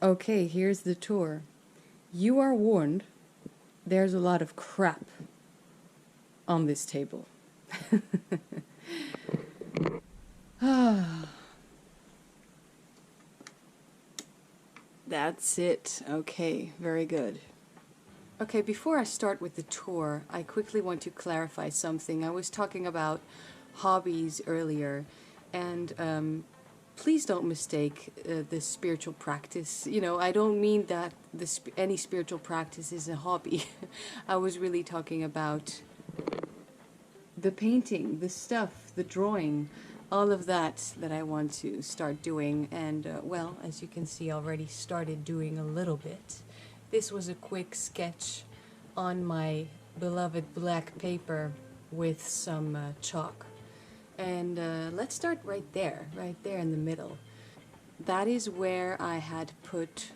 Okay, here's the tour. You are warned, there's a lot of crap on this table. That's it. Okay, very good. Okay, before I start with the tour, I quickly want to clarify something. I was talking about hobbies earlier, and please don't mistake the spiritual practice. You know, I don't mean that any spiritual practice is a hobby. I was really talking about the painting, the stuff, the drawing, all of that I want to start doing. And, well, as you can see, already started doing a little bit. This was a quick sketch on my beloved black paper with some chalk. And let's start right there in the middle. That is where I had put,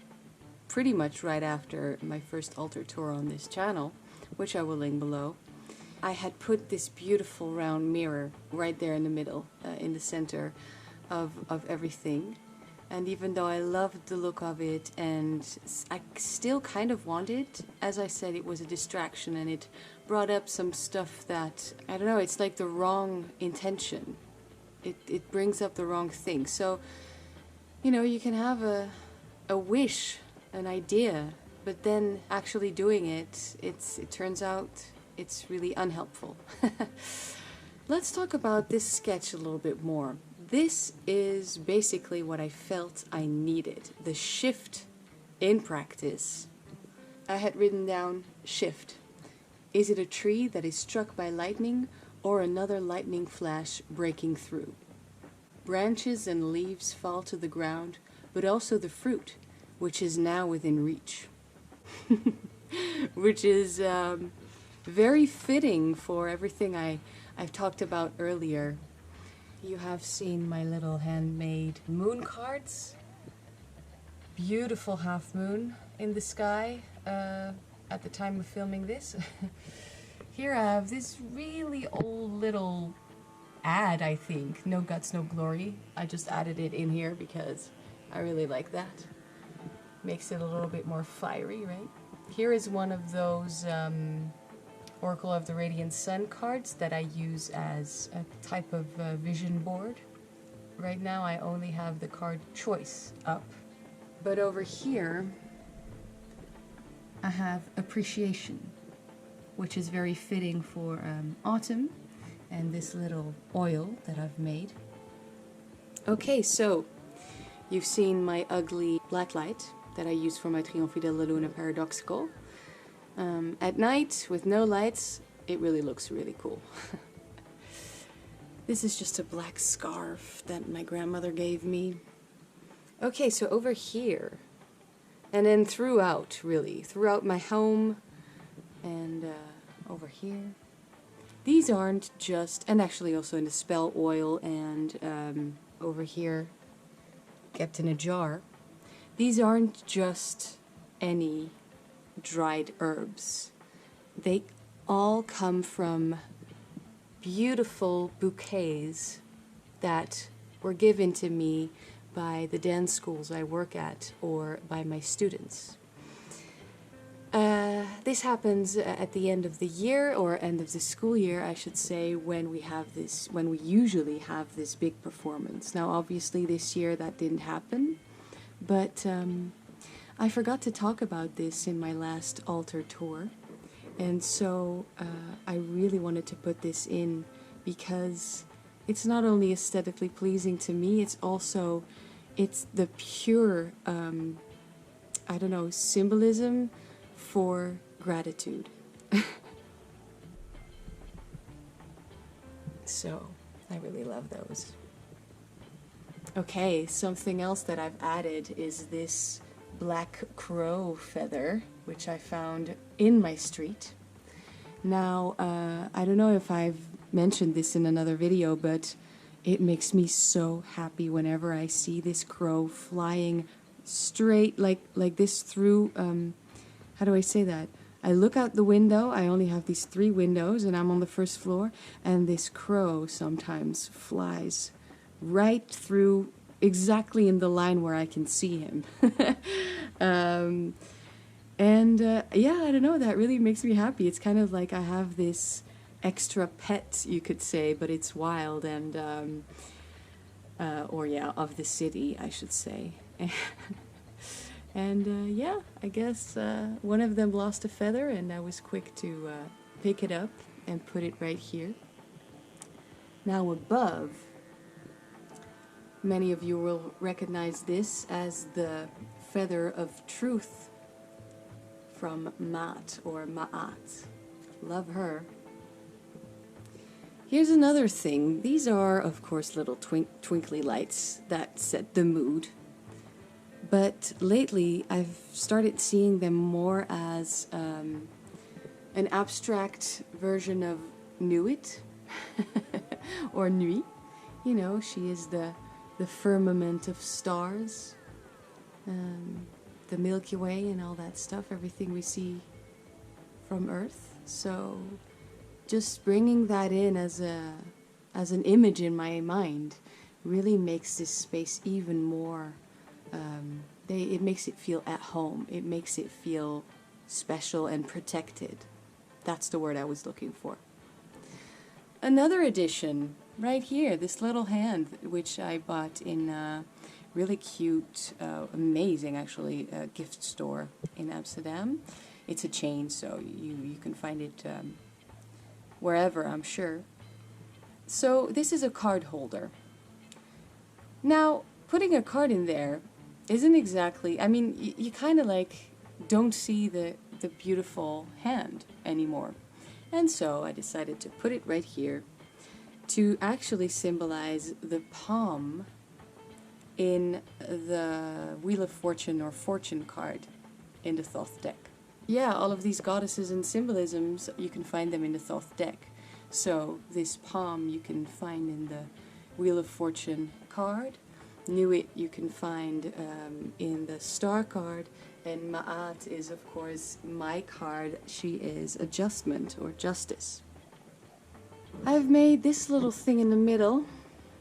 pretty much right after my first altar tour on this channel, which I will link below, I had put this beautiful round mirror right there in the middle, in the center of everything. And even though I loved the look of it, and I still kind of wanted, as I said, it was a distraction, and it brought up some stuff that, I don't know, it's like the wrong intention. It brings up the wrong thing. So, you know, you can have a wish, an idea, but then actually doing it, it turns out it's really unhelpful. Let's talk about this sketch a little bit more. This is basically what I felt I needed, the shift in practice. I had written down shift. Is it a tree that is struck by lightning or another lightning flash breaking through? Branches and leaves fall to the ground, but also the fruit, which is now within reach. Which is very fitting for everything I've talked about earlier. You have seen my little handmade moon cards. Beautiful half moon in the sky at the time of filming this. Here I have this really old little ad, I think. No Guts, No Glory. I just added it in here because I really like that. Makes it a little bit more fiery, right? Here is one of those Oracle of the Radiant Sun cards that I use as a type of vision board. Right now I only have the card choice up. But over here I have appreciation, which is very fitting for autumn, and this little oil that I've made. Okay, so you've seen my ugly black light that I use for my Triomphe de la Luna Paradoxical. At night, with no lights, it really looks really cool. This is just a black scarf that my grandmother gave me. Okay, so over here, and then throughout, really, throughout my home, and over here. These aren't just, and actually also in the spell oil, and over here, kept in a jar. These aren't just any dried herbs. They all come from beautiful bouquets that were given to me by the dance schools I work at or by my students. This happens at the end of the year, or end of the school year, I should say, when we usually have this big performance. Now, obviously, this year that didn't happen, but I forgot to talk about this in my last altar tour, and so I really wanted to put this in because it's not only aesthetically pleasing to me, it's the pure, I don't know, symbolism for gratitude. So, I really love those. Okay, something else that I've added is this black crow feather, which I found in my street. Now, I don't know if I've mentioned this in another video, but it makes me so happy whenever I see this crow flying straight like this through, how do I say that? I look out the window, I only have these 3 windows, and I'm on the first floor, and this crow sometimes flies right through exactly in the line where I can see him. Yeah, I don't know, that really makes me happy. It's kind of like I have this extra pet, you could say, but it's wild and, or yeah, of the city, I should say. And yeah, I guess one of them lost a feather, and I was quick to pick it up and put it right here. Now above, many of you will recognize this as the feather of truth from Maat or Ma'at. Love her. Here's another thing. These are, of course, little twinkly lights that set the mood. But lately, I've started seeing them more as an abstract version of Nuit or Nuit. You know, she is the firmament of stars, the Milky Way and all that stuff, everything we see from Earth. So just bringing that in as an image in my mind really makes this space even more, it makes it feel at home. It makes it feel special and protected. That's the word I was looking for. Another addition right here, this little hand, which I bought in a really cute, amazing actually, gift store in Amsterdam. It's a chain, so you can find it wherever, I'm sure. So this is a card holder. Now, putting a card in there isn't exactly, I mean, you kind of like don't see the beautiful hand anymore. And so I decided to put it right here to actually symbolize the palm in the Wheel of Fortune or Fortune card in the Thoth deck. Yeah, all of these goddesses and symbolisms, you can find them in the Thoth deck. So this palm you can find in the Wheel of Fortune card. Nuit you can find in the Star card. And Ma'at is, of course, my card. She is adjustment or justice. I've made this little thing in the middle.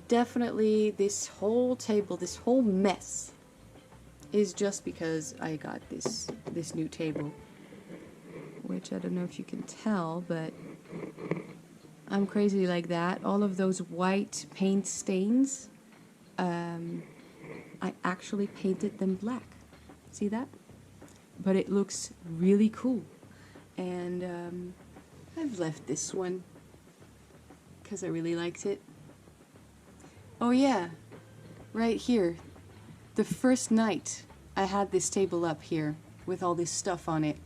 Definitely this whole table, this whole mess is just because I got this new table, which I don't know if you can tell, but I'm crazy like that. All of those white paint stains, I actually painted them black. See that? But it looks really cool. And I've left this one because I really liked it. Oh yeah, right here. The first night I had this table up here with all this stuff on it,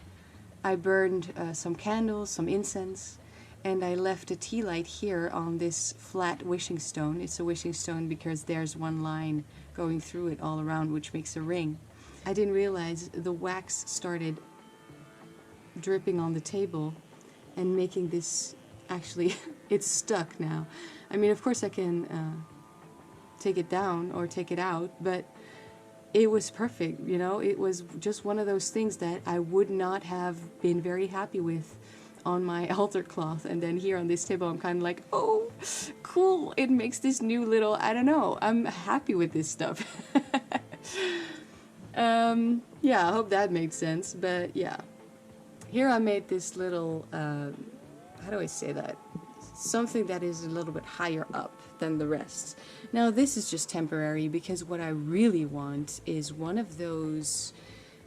I burned some candles, some incense, and I left a tea light here on this flat wishing stone. It's a wishing stone because there's one line going through it all around, which makes a ring. I didn't realize the wax started dripping on the table and making this, actually, it's stuck now. I mean, of course I can take it down or take it out, but it was perfect, you know? It was just one of those things that I would not have been very happy with on my altar cloth, and then here on this table I'm kind of like, oh, cool, it makes this new little, I don't know, I'm happy with this stuff. Yeah, I hope that made sense, but yeah. Here I made this little, how do I say that? Something that is a little bit higher up than the rest. Now this is just temporary because what I really want is one of those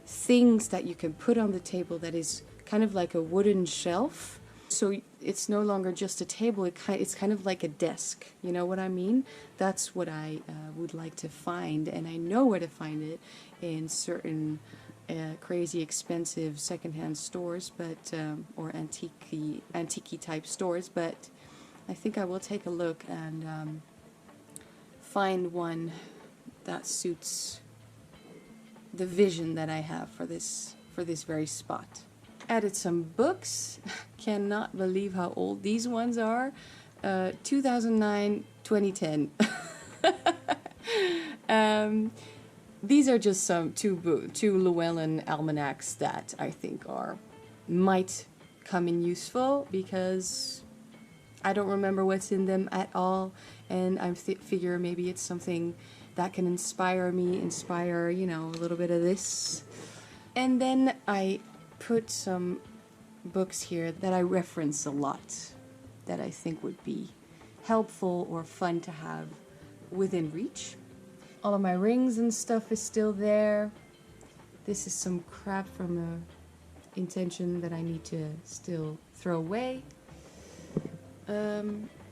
things that you can put on the table that is kind of like a wooden shelf. So it's no longer just a table, it's kind of like a desk, you know what I mean? That's what I would like to find, and I know where to find it in certain crazy expensive secondhand stores, but or antique type stores, but I think I will take a look and find one that suits the vision that I have for this very spot. Added some books. Cannot believe how old these ones are. 2009, 2010. These are just two Llewellyn almanacs that I think might come in useful because I don't remember what's in them at all, and I figure maybe it's something that can inspire me, inspire, you know, a little bit of this. And then I put some books here that I reference a lot, that I think would be helpful or fun to have within reach. All of my rings and stuff is still there. This is some crap from the intention that I need to still throw away.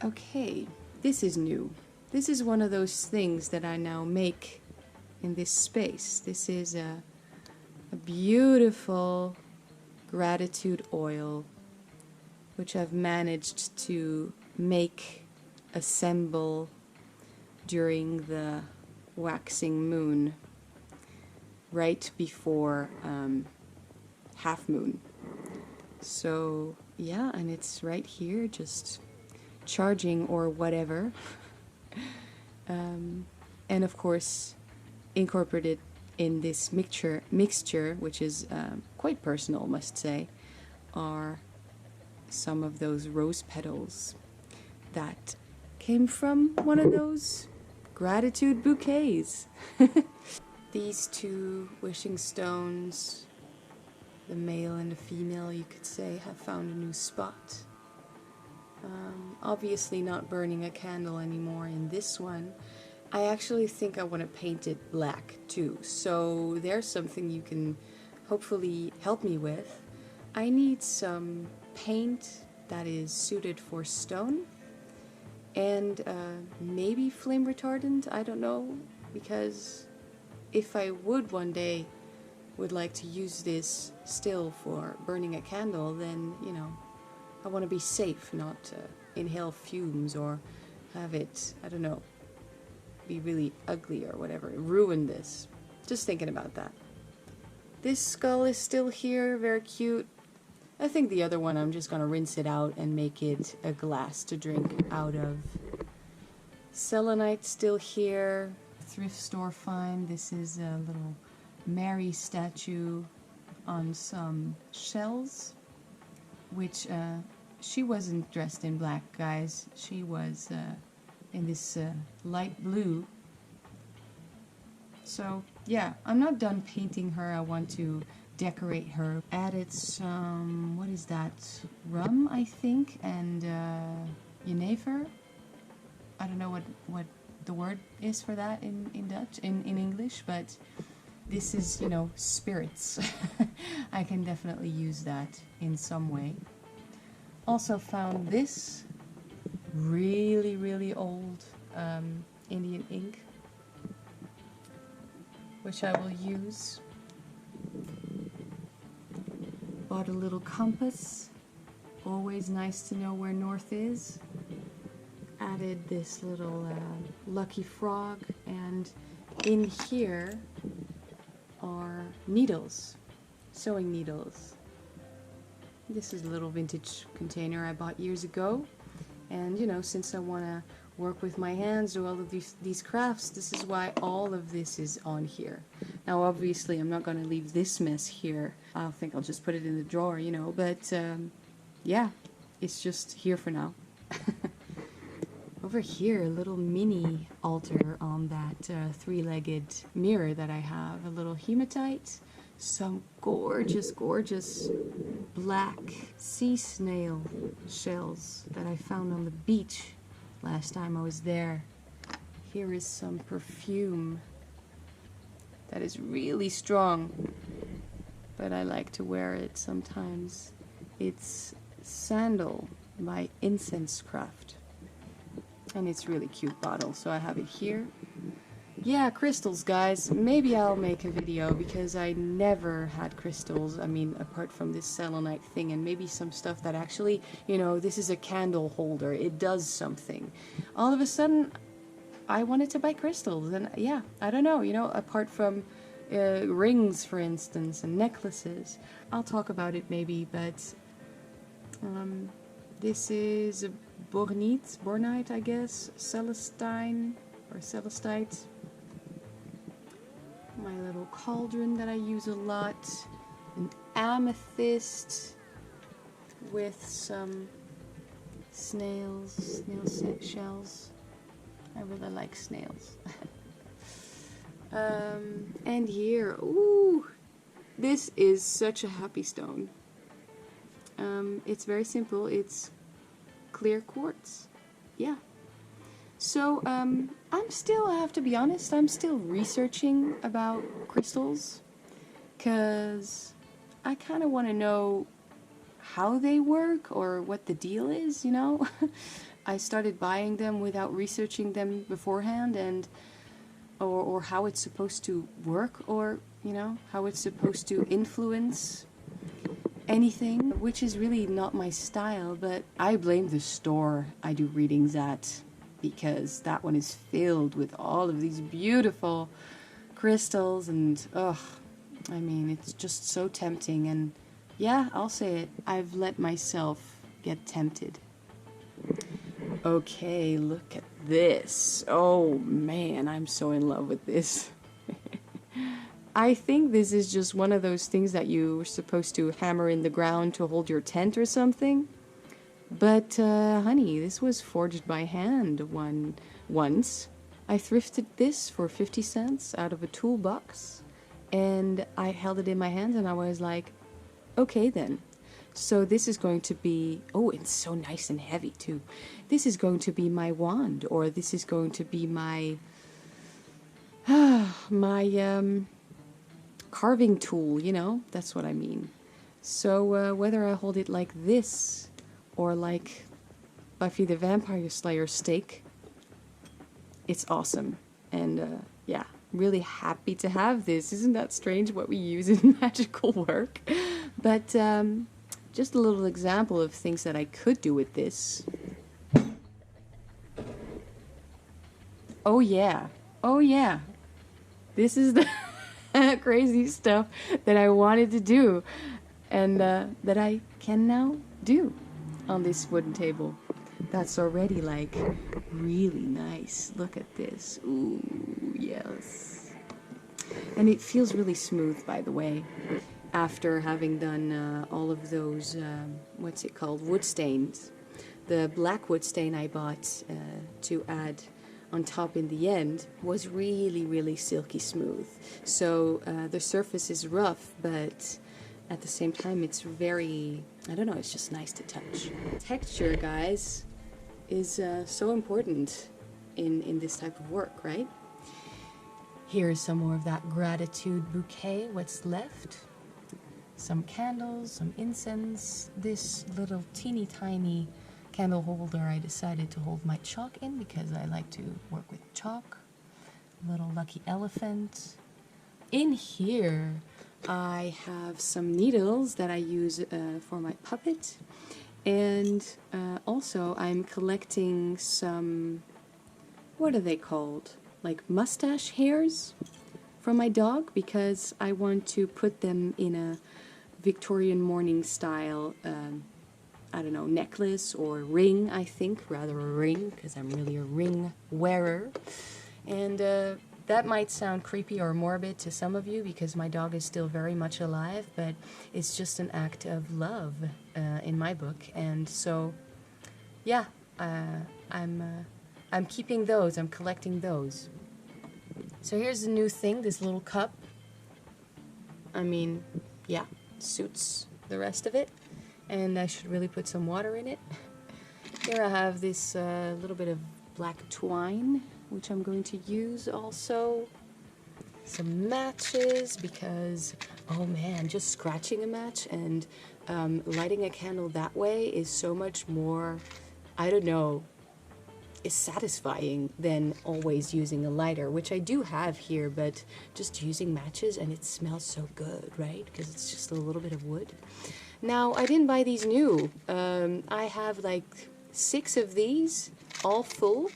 Okay, this is new. This is one of those things that I now make in this space. This is a beautiful gratitude oil, which I've managed to make assemble during the waxing moon, right before half moon. So yeah, and it's right here, just charging or whatever. And of course, incorporated in this mixture, which is quite personal, I must say, are some of those rose petals that came from one of those gratitude bouquets. These two wishing stones, the male and the female, you could say, have found a new spot. Obviously not burning a candle anymore in this one. I actually think I want to paint it black too, so there's something you can hopefully help me with. I need some paint that is suited for stone, and maybe flame retardant, I don't know, because if I would one day would like to use this still for burning a candle, then, you know, I want to be safe, not inhale fumes or have it, I don't know, be really ugly or whatever, ruin this. Just thinking about that. This skull is still here, very cute. I think the other one I'm just gonna rinse it out and make it a glass to drink out of. Selenite still here. Thrift store find. This is a little Mary statue on some shells, which she wasn't dressed in black, guys. She was in this light blue. So yeah, I'm not done painting her. I want to decorate her. Added some, what is that, rum, I think, and jenever. I don't know what the word is for that in Dutch, in English, but this is, you know, spirits. I can definitely use that in some way. Also found this really old Indian ink, which I will use. Bought a little compass, always nice to know where north is. Added this little lucky frog, and in here are needles, sewing needles. This is a little vintage container I bought years ago, and you know, since I want to work with my hands, do all of these crafts, this is why all of this is on here. Now obviously I'm not going to leave this mess here. I think I'll just put it in the drawer, you know, but yeah, it's just here for now. Over here, a little mini altar on that three-legged mirror that I have, a little hematite, some gorgeous black sea snail shells that I found on the beach last time I was there. Here is some perfume that is really strong, but I like to wear it sometimes. It's Sandal by Incense-Craft, and it's really cute bottle, so I have it here. Yeah, crystals, guys. Maybe I'll make a video, because I never had crystals, I mean, apart from this selenite thing, and maybe some stuff that actually, you know, this is a candle holder, it does something. All of a sudden, I wanted to buy crystals, and yeah, I don't know, you know, apart from rings, for instance, and necklaces. I'll talk about it maybe, but this is a Bornite, I guess, Celestine, or Celestite. My little cauldron that I use a lot, an amethyst with some snail shells. I really like snails. And here, ooh, this is such a happy stone. It's very simple. It's clear quartz. Yeah. So, I have to be honest, I'm still researching about crystals, because I kind of want to know how they work or what the deal is, you know? I started buying them without researching them beforehand, and or how it's supposed to work, or, you know, how it's supposed to influence anything, which is really not my style, but I blame the store I do readings at, because that one is filled with all of these beautiful crystals, and I mean, it's just so tempting. And yeah, I'll say it, I've let myself get tempted. Okay, look at this. Oh man, I'm so in love with this. I think this is just one of those things that you were supposed to hammer in the ground to hold your tent or something. But, honey, this was forged by hand once. I thrifted this for 50 cents out of a toolbox, and I held it in my hands and I was like, okay then. So this is going to be, oh, it's so nice and heavy too. This is going to be my wand, or this is going to be my, carving tool, you know, that's what I mean. So whether I hold it like this, or like Buffy the Vampire Slayer stake, it's awesome. And yeah, really happy to have this. Isn't that strange what we use in magical work? But just a little example of things that I could do with this. Oh yeah, oh yeah. This is the crazy stuff that I wanted to do, and that I can now do on this wooden table. That's already like really nice. Look at this. Ooh, yes. And it feels really smooth, by the way, after having done all of those, what's it called, wood stains. The black wood stain I bought to add on top in the end was really, really silky smooth. So the surface is rough, but at the same time it's very, I don't know, it's just nice to touch. Texture, guys, is so important in this type of work, right? Here's some more of that gratitude bouquet, what's left. Some candles, some incense, this little teeny tiny candle holder I decided to hold my chalk in because I like to work with chalk. Little lucky elephant. In here I have some needles that I use for my puppet, and also I'm collecting some, what are they called? Like mustache hairs from my dog, because I want to put them in a Victorian morning style I don't know, necklace or ring, I think, rather a ring, because I'm really a ring wearer. And that might sound creepy or morbid to some of you, because my dog is still very much alive, but it's just an act of love in my book. And so, yeah, I'm keeping those, I'm collecting those. So here's the new thing, this little cup. I mean, yeah, suits the rest of it. And I should really put some water in it. Here I have this little bit of black twine, which I'm going to use also. Some matches, because, oh man, just scratching a match and lighting a candle that way is so much more, I don't know, is satisfying than always using a lighter, which I do have here, but just using matches and it smells so good, right? Because it's just a little bit of wood. Now, I didn't buy these new. I have like 6 of these, all full,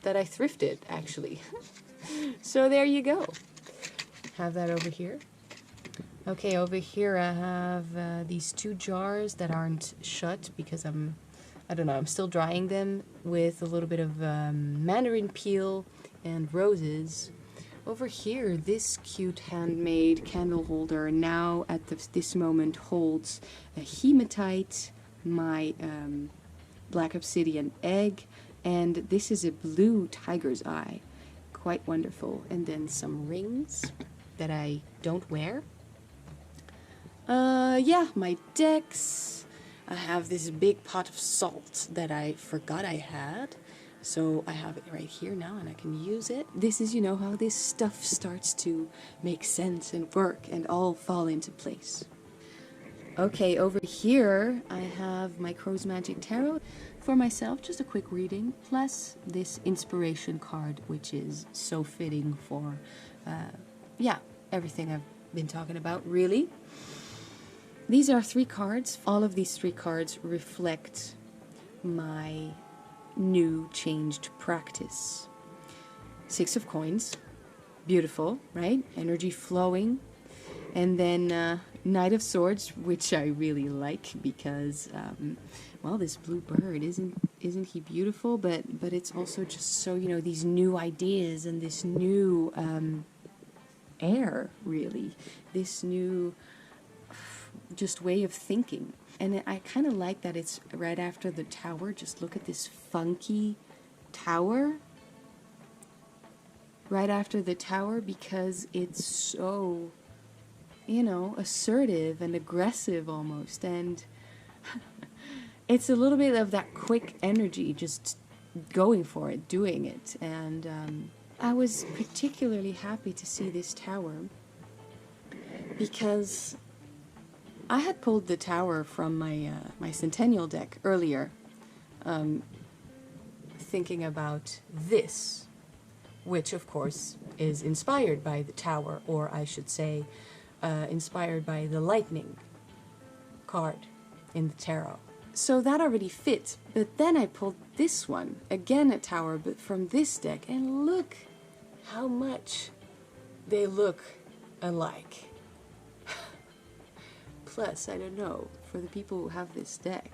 that I thrifted, actually. So there you go. Have that over here. Okay, over here I have these 2 jars that aren't shut because I don't know, I'm still drying them with a little bit of mandarin peel and roses. Over here, this cute handmade candle holder now at this moment holds a hematite, my black obsidian egg, and this is a blue tiger's eye. quite wonderful. And then some rings that I don't wear. Yeah, my decks. I have this big pot of salt that I forgot I had. So I have it right here now and I can use it. This is, you know, how this stuff starts to make sense and work and all fall into place. Okay, over here I have my Crow's Magic Tarot for myself, just a quick reading, plus this inspiration card, which is so fitting for, yeah, everything I've been talking about, really. These are 3 cards. All of these 3 cards reflect my new changed practice. 6 of coins, beautiful, right? Energy flowing. And then Knight of Swords, which I really like because, well, this blue bird, isn't he beautiful? But it's also just so, you know, these new ideas and this new air, really. This new just way of thinking. And I kind of like that it's right after the tower. Just look at this funky tower. Right after the tower, because it's so, you know, assertive and aggressive almost. And it's a little bit of that quick energy, just going for it, doing it. And I was particularly happy to see this tower because I had pulled the tower from my my Centennial deck earlier, thinking about this, which of course is inspired by the tower, or I should say, inspired by the lightning card in the tarot. So that already fit, but then I pulled this one, again a tower, but from this deck, and look how much they look alike. Plus, I don't know, for the people who have this deck,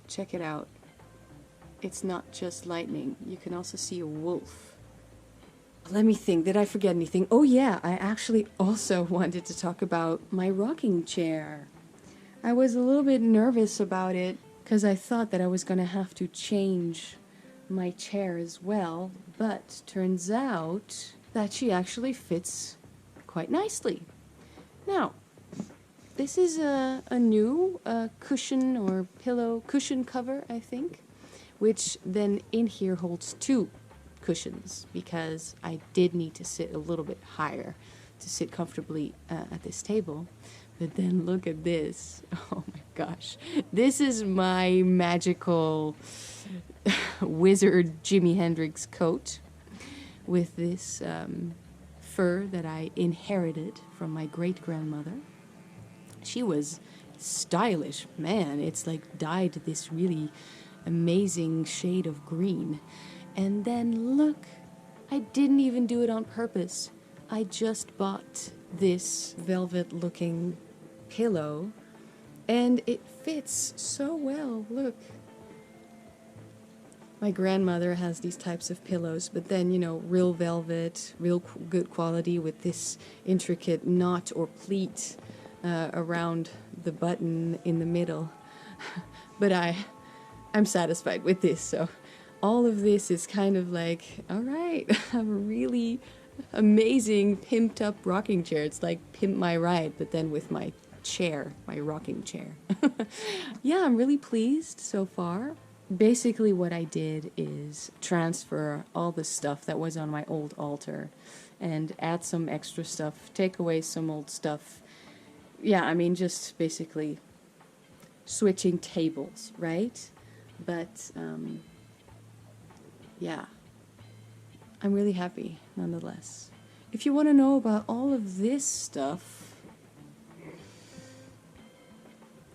check it out. It's not just lightning. You can also see a wolf. Let me think, did I forget anything? Oh yeah, I actually also wanted to talk about my rocking chair. I was a little bit nervous about it because I thought that I was going to have to change my chair as well, but turns out that she actually fits quite nicely. Now, this is a new cushion or pillow, cushion cover, I think, which then in here holds 2 cushions because I did need to sit a little bit higher to sit comfortably at this table. But then look at this. Oh my gosh. This is my magical wizard Jimi Hendrix coat with this fur that I inherited from my great-grandmother. She was stylish, man. It's like dyed this really amazing shade of green. And then look, I didn't even do it on purpose. I just bought this velvet-looking pillow, and it fits so well. Look. My grandmother has these types of pillows, but then, you know, real velvet, real good quality with this intricate knot or pleat around the button in the middle. But I'm satisfied with this, so all of this is kind of like, all right, I have a really amazing pimped up rocking chair. It's like Pimp My Ride, but then with my chair, my rocking chair. Yeah, I'm really pleased so far. Basically what I did is transfer all the stuff that was on my old altar and add some extra stuff, take away some old stuff. Yeah, I mean, just basically switching tables, right? But, yeah, I'm really happy nonetheless. If you want to know about all of this stuff,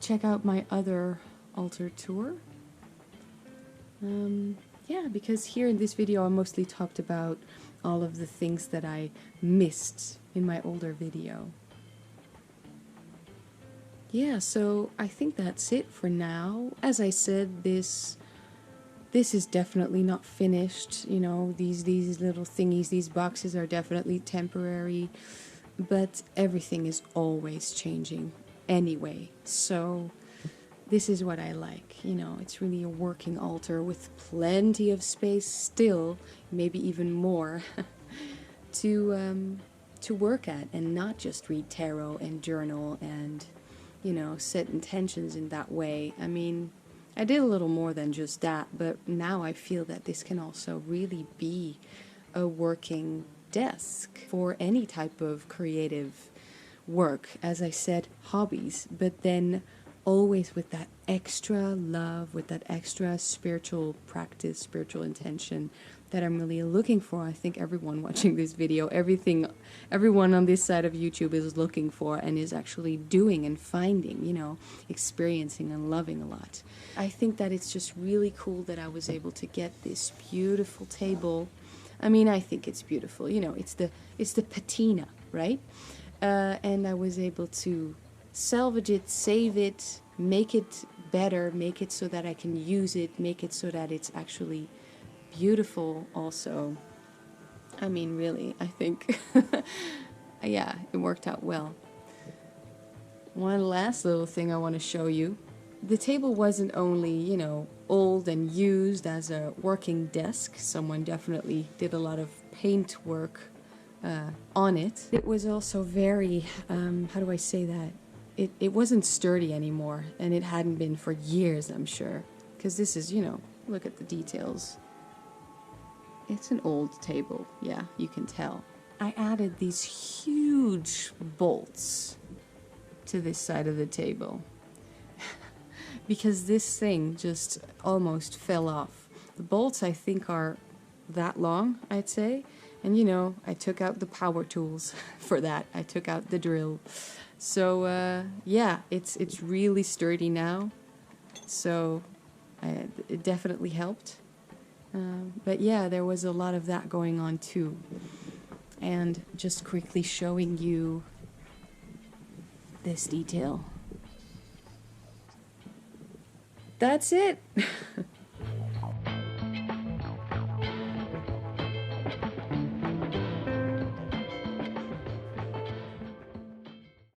check out my other altar tour. Yeah, because here in this video I mostly talked about all of the things that I missed in my older video. Yeah, so I think that's it for now. As I said, this is definitely not finished. You know, these little thingies, these boxes are definitely temporary, but everything is always changing anyway. So this is what I like. You know, it's really a working altar with plenty of space still, maybe even more, to work at, and not just read tarot and journal and, you know, set intentions in that way. I mean, I did a little more than just that, but now I feel that this can also really be a working desk for any type of creative work. As I said, hobbies, but then always with that extra love, with that extra spiritual practice, spiritual intention that I'm really looking for. I think everyone watching this video, everyone on this side of YouTube is looking for and is actually doing and finding, you know, experiencing and loving a lot. I think that it's just really cool that I was able to get this beautiful table. I mean, I think it's beautiful, you know, it's the patina, right? And I was able to salvage it, save it, make it better, make it so that I can use it, make it so that it's actually beautiful also. I mean, really, I think, yeah, it worked out well. One last little thing I want to show you. The table wasn't only, you know, old and used as a working desk. Someone definitely did a lot of paint work on it. It was also very, how do I say that? It wasn't sturdy anymore, and it hadn't been for years, I'm sure. Because this is, you know, look at the details. It's an old table, yeah, you can tell. I added these huge bolts to this side of the table because this thing just almost fell off. The bolts, I think, are that long, I'd say. And, you know, I took out the power tools for that. I took out the drill. So, yeah, it's really sturdy now. So, it definitely helped. But yeah, there was a lot of that going on too. And just quickly showing you this detail. That's it.